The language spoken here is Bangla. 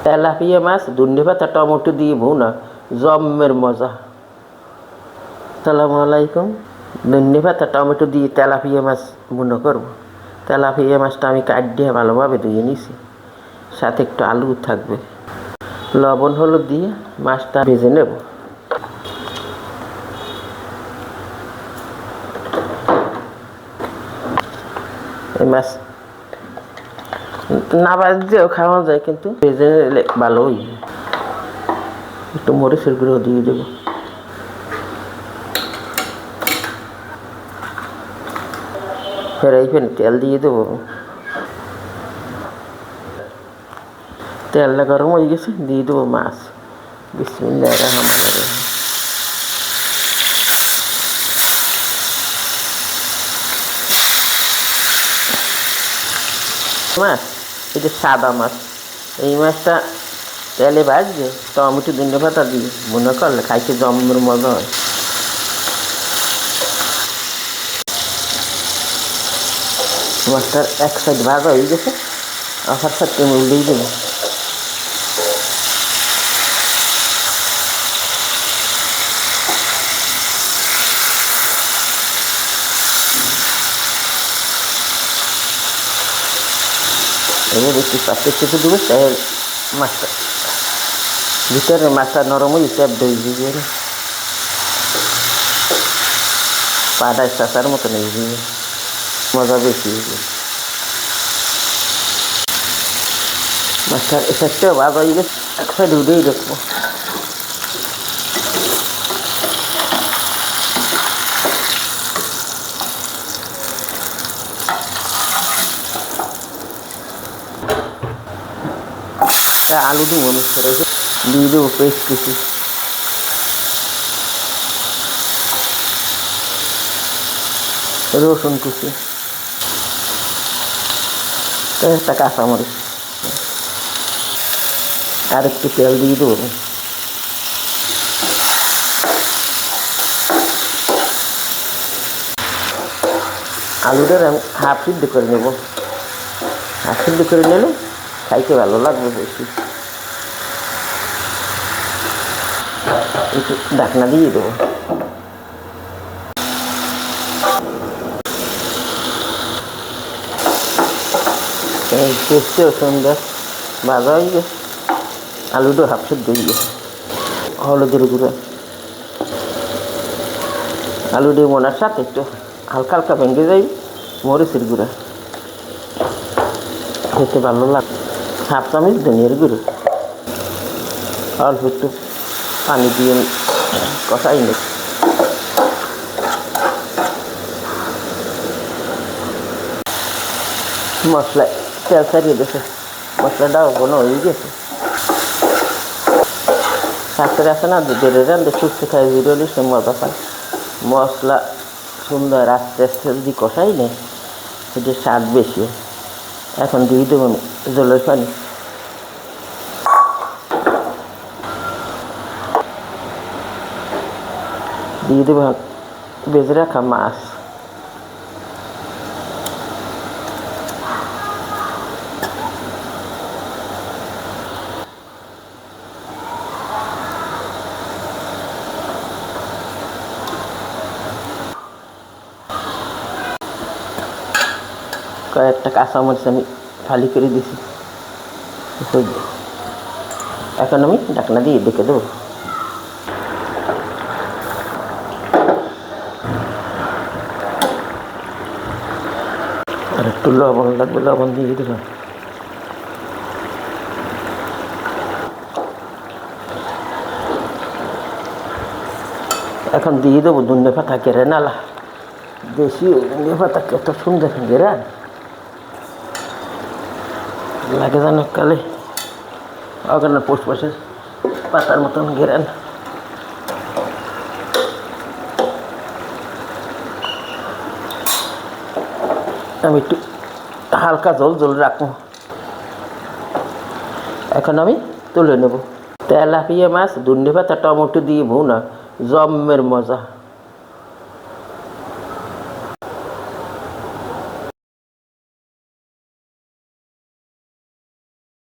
তেলাপিয়া মাছ ধনেপাতা টমেটো দিয়ে ভুনা জম্মের মজা। আসসালামু আলাইকুম। ধনেপাতা টমেটো দিয়ে তেলাপিয়া মাছ ভুনা করব। তেলাপিয়া মাছটা আমি কাটিয়ে ভালোভাবে ধুয়ে নিছি, সাথে একটু আলু থাকবে। লবণ হলুদ দিয়ে মাছটা ভেজে নেব। এই মাছ না ভাজলেও খাওয়া যায়, কিন্তু ভেজে নিলে ভালোই। একটু মরিচের গুঁড়ো দিয়ে দেবো। ফ্রাই প্যানে তেল দিয়ে দেবো। তেলটা গরম হয়ে গেছে, দিয়ে দেবো মাছ। বিসমিল্লাহির রহমানির রহিম। মাছ এটা সাদা মাছ। এই মাছটা তেলে ভাজবে টমেটো ধনেপাতা দিয়ে মনে করলে খাইতে জম্মের মজা হয়। মাছটার এক সাইড ভাজা হয়ে গেছে, আসার সাথে উল্টেই দেবো। এবার একটু পাতে চেপে দেবো, তাই মাছটা ভিতরে মাছটা নরম হয়ে ট্যাপ দিয়ে দিয়ে পাড়ায় চাষার মতো নেই দিয়ে মজা বেশি হয়ে। মাছটার এসাইডটাও ভাজা হয়ে গেছে, এক সাইড উঠেই রাখবো। আলু দেবো মিক্স করে দিয়ে দেবো পেস্ট কিছু, রসুন কুচি, একটা কাঁচামরিচ, আর একটু তেল দিয়ে দেবো। আলুটা আমি হাফ সিদ্ধ করে নেব। হাফ সিদ্ধ করে নিলে খাইতে ভালো লাগবে বেশি। একটু ঢাকনা দিয়ে দেবো। এই পেস্টও সুন্দর ভাজা হয়ে গেছে, আলুটা হাফ সিদ্ধ হয়ে গেছে। হলুদের গুঁড়ো, আলু দিয়ে মনার সাথে একটু হালকা হালকা ভেঙে যাই মরিচের গুঁড়া, খেতে ভালো লাগে। হাফ চামচ ধনিয়ার গুঁড়ো, অল্প একটু পানি দিয়ে কষাই নি। মশলা তেল ছাড়িয়ে দিয়েছে, মশলাটাও কোনো হয়ে গেছে। শাকের আছে না, বেড়ে রান্ধে সুস্থ খাই বিরলি সে মজা পায়। মশলা সুন্দর আস্তে আস্তে যদি কষাই নেই সেটা স্বাদ বেশি। এখন দিয়ে দেবো জলের পানি, দিয়ে দেবো ভেজে রাখা মাছ। কয়েকটা কাঁচামরিচ আমি ফালি করে দিছি। এখন আমি ঢাকনা দিয়ে ডেকে দেবো। আর একটু লবণ লাগবে, লবণ দিয়ে দিলাম। এখন দিয়ে দেবো ধনেপাতা কেড়ে নালা। দেশি ধনেপাতা কত সুন্দর ঘেরা লাগে জানো, কালে অগানা পোষ পাশের পাতার মতন ঘেরান। আমি একটু হালকা জল জল রাখবো। এখন আমি তুলে নেব। তেলাপিয়া মাছ ধনেপাতা টমেটো দিয়ে ভুনা জম্মের মজা।